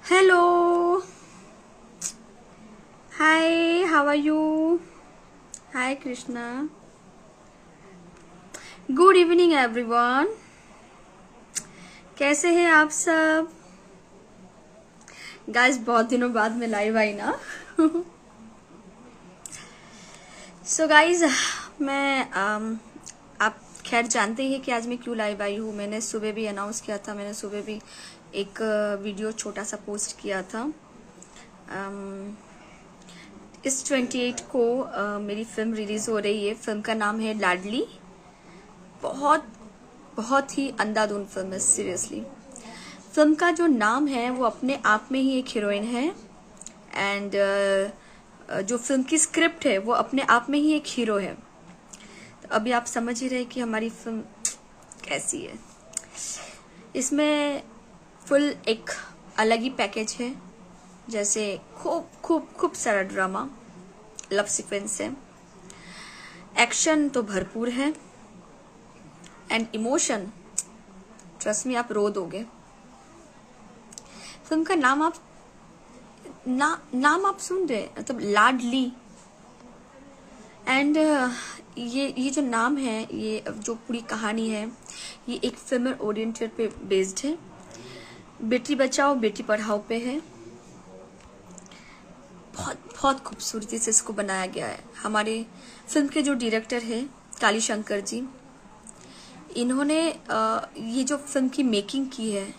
Hello. Hi, how are you? Hi, Krishna. Good evening, everyone. कैसे हैं आप सब? गाइस बहुत दिनों बाद मैं लाइव आई ना. सो गाइस मैं आप खैर जानते ही हैं कि आज मैं क्यों लाइव आई हूँ. मैंने सुबह भी अनाउंस किया था. मैंने सुबह भी एक वीडियो छोटा सा पोस्ट किया था. इस 28 को मेरी फिल्म रिलीज हो रही है. फिल्म का नाम है लाडली. बहुत बहुत ही अंधाधुन फिल्म है. सीरियसली फिल्म का जो नाम है वो अपने आप में ही एक हीरोइन है. एंड जो फिल्म की स्क्रिप्ट है वो अपने आप में ही एक हीरो है. तो अभी आप समझ ही रहे कि हमारी फिल्म कैसी है. इसमें फुल एक अलग ही पैकेज है. जैसे खूब खूब खूब सारा ड्रामा, लव सीक्वेंस है, एक्शन तो भरपूर है, एंड इमोशन ट्रस्ट मी आप रो दोगे. फिल्म का नाम आप नाम आप सुन रहे मतलब लाडली. एंड ये जो नाम है, ये जो पूरी कहानी है, ये एक फीमेल ओरिएंटेड पे बेस्ड है. बेटी बचाओ बेटी पढ़ाओ पे है. बहुत बहुत खूबसूरती से इसको बनाया गया है. हमारे फिल्म के जो डायरेक्टर है काली शंकर जी, इन्होंने ये जो फिल्म की मेकिंग की है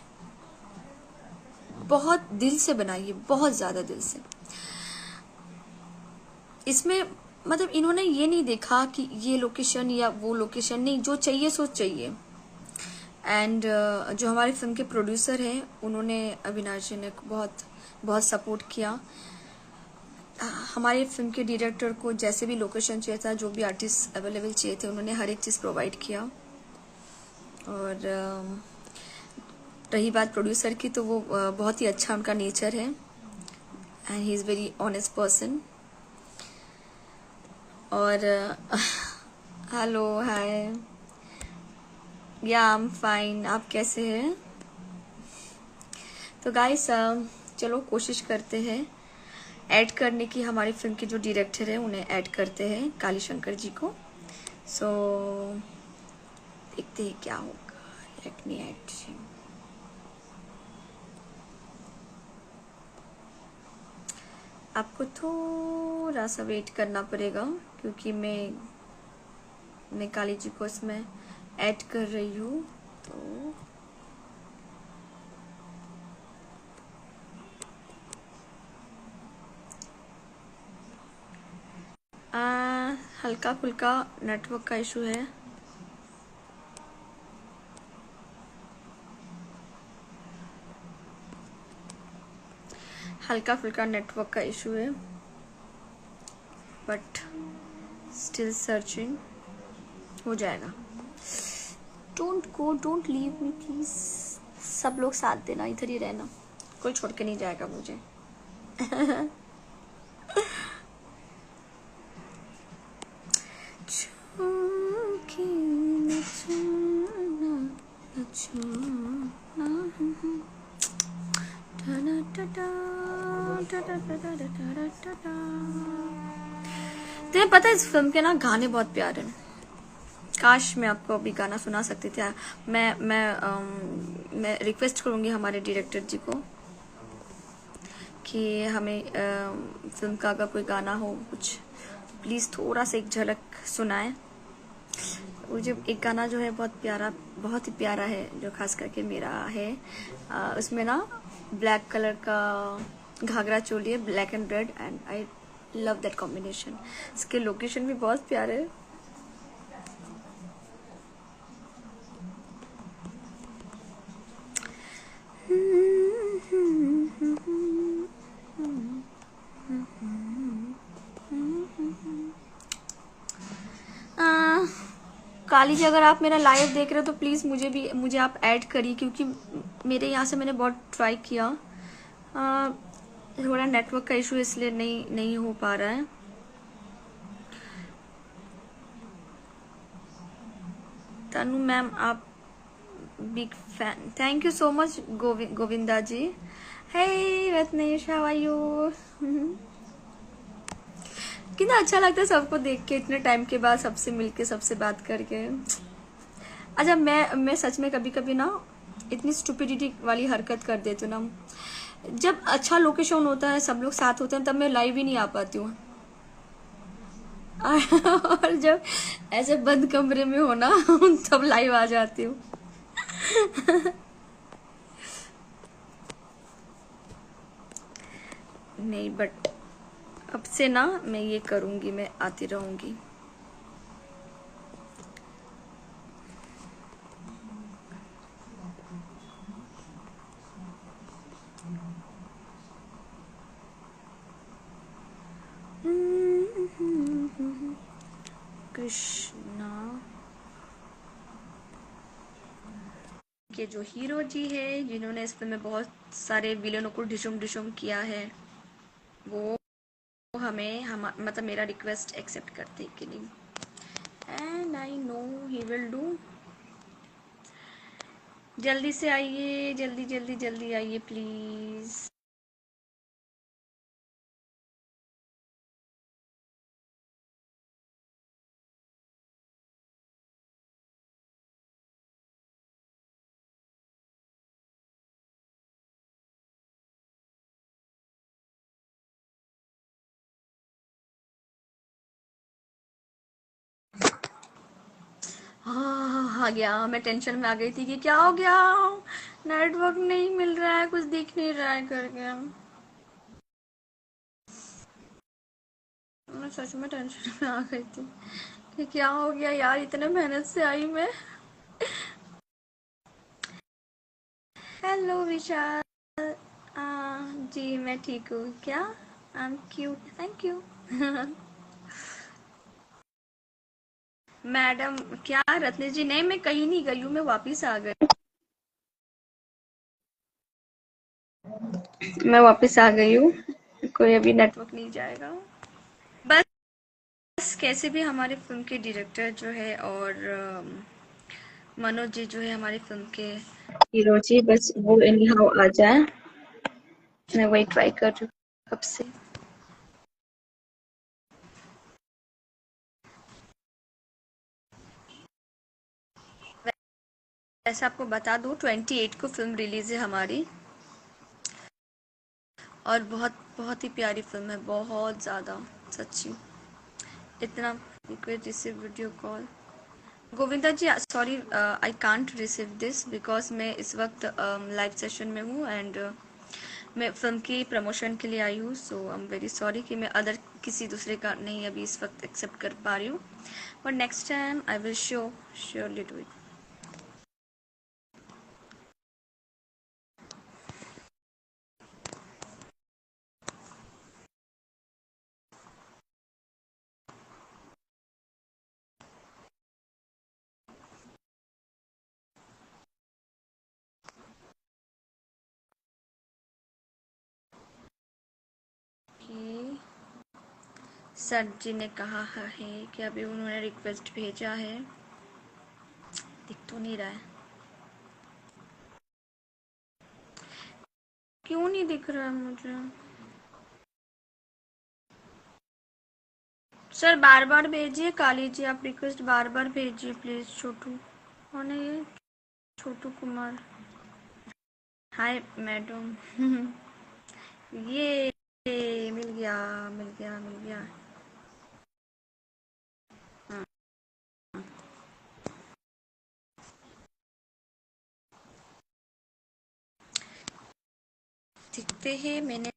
बहुत दिल से बनाई है. बहुत ज्यादा दिल से. इसमें मतलब इन्होंने ये नहीं देखा कि ये लोकेशन या वो लोकेशन, नहीं, जो चाहिए सो चाहिए. एंड जो हमारे फिल्म के प्रोड्यूसर हैं उन्होंने, अविनाश जी ने बहुत बहुत सपोर्ट किया. हमारे फिल्म के डायरेक्टर को जैसे भी लोकेशन चाहिए था, जो भी आर्टिस्ट अवेलेबल चाहिए थे, उन्होंने हर एक चीज़ प्रोवाइड किया. और रही बात प्रोड्यूसर की, तो वो बहुत ही अच्छा उनका नेचर है. And he is very honest person. और हेलो हाय, या आई एम फाइन. आप कैसे हैं? तो गाइस चलो कोशिश करते हैं ऐड करने की. हमारी फिल्म के जो डायरेक्टर है उन्हें ऐड करते हैं, काली शंकर जी को. सो देखते हैं क्या होगा. Let me add. आपको थोड़ा सा वेट करना पड़ेगा क्योंकि मैं काली जी को इसमें ऐड कर रही हूँ. तो हल्का फुल्का नेटवर्क का इशू है. हल्का फुल्का नेटवर्क का इशू है, बट स्टिल सर्चिंग. हो जाएगा. Don't go, don't leave me please. सब लोग साथ देना, इधर ही रहना. कोई छोड़ के नहीं जाएगा मुझे. तुम्हें पता है इस फिल्म के ना गाने बहुत प्यारे हैं. काश मैं आपको अभी गाना सुना सकती थी. मैं रिक्वेस्ट करूंगी हमारे डायरेक्टर जी को कि हमें फिल्म का अगर कोई गाना हो कुछ, प्लीज थोड़ा सा एक झलक सुनाए. मुझे एक गाना जो है बहुत प्यारा, बहुत ही प्यारा है, जो खास करके मेरा है. उसमें ना ब्लैक कलर का घाघरा चोली है, black and red, and I love that combination. इसके लोकेशन भी बहुत प्यारे है. काली जी, अगर आप मेरा लाइव देख रहे हो तो प्लीज़ मुझे आप ऐड करिए, क्योंकि मेरे यहाँ से मैंने बहुत ट्राई किया. थोड़ा नेटवर्क का इशू इसलिए नहीं हो पा रहा है. तनु मैम आप big fan. Thank you so much Govinda ji. Hey Ratnesh, how are you? कितना अच्छा लगता है सबको देख के, इतने टाइम के बाद सबसे मिलके सबसे बात करके। अच्छा, मैं सच में कभी कभी ना इतनी स्टुपिडिटी वाली हरकत कर देती हूँ ना। जब अच्छा लोकेशन होता है, सब लोग साथ होते हैं, तब मैं लाइव ही नहीं आ पाती हूँ। और जब ऐसे बंद कमरे में हो ना तब लाइव आ जाती हूँ। नहीं, बट अब से ना मैं ये करूंगी, मैं आती रहूंगी। कृष्णा के जो हीरो जी है, जिन्होंने इस फिल्म में बहुत सारे विलेनों को डिशुम डिशुम किया है, वो हमें मतलब मेरा रिक्वेस्ट एक्सेप्ट करते कि नहीं। And I know he will do. जल्दी से आइए, जल्दी जल्दी जल्दी आइए प्लीज। हाँ, आ गया। मैं टेंशन में आ गई थी कि क्या हो गया, नेटवर्क नहीं मिल रहा है, कुछ दिख नहीं रहा है करके। मैं सच में टेंशन में आ गई थी कि क्या हो गया यार, इतने मेहनत से आई मैं। हेलो विशाल। जी मैं ठीक हूँ। क्या? I am cute, thank you. Madam क्या रत्नेश जी? नहीं, मैं कहीं नहीं गई हूँ, मैं वापिस आ गई। मैं वापस आ गई हूँ, कोई अभी नेटवर्क नहीं जाएगा। बस कैसे भी हमारे फिल्म के डायरेक्टर जो है और मनोज जी जो है हमारी फिल्म के हीरो जी, बस वो इन हाउ आ जाए, मैं वही ट्राई कर रही हूँ कब से। वैसे आपको बता दूँ 28 को फिल्म रिलीज है हमारी, और बहुत बहुत ही प्यारी फिल्म है, बहुत ज़्यादा, सच्ची। इतना request receive video call. Govinda ji sorry, I can't receive this because मैं इस वक्त लाइव सेशन में हूँ, एंड मैं फिल्म की प्रमोशन के लिए आई हूँ। सो आई एम वेरी सॉरी कि मैं अदर किसी दूसरे का नहीं अभी इस वक्त एक्सेप्ट कर पा रही हूँ, but next time I will surely do it. कि सर जी ने कहा है कि अभी उन्होंने रिक्वेस्ट भेजा है, दिख तो नहीं रहा है। क्यों नहीं दिख रहा है मुझे? सर बार बार भेजिए, काली जी आप रिक्वेस्ट बार बार भेजिए प्लीज। छोटू कौन है ये? छोटू कुमार। Hi madam. ये मिल गया, मिल गया, मिल गया। हाँ, दिखते हैं, मैंने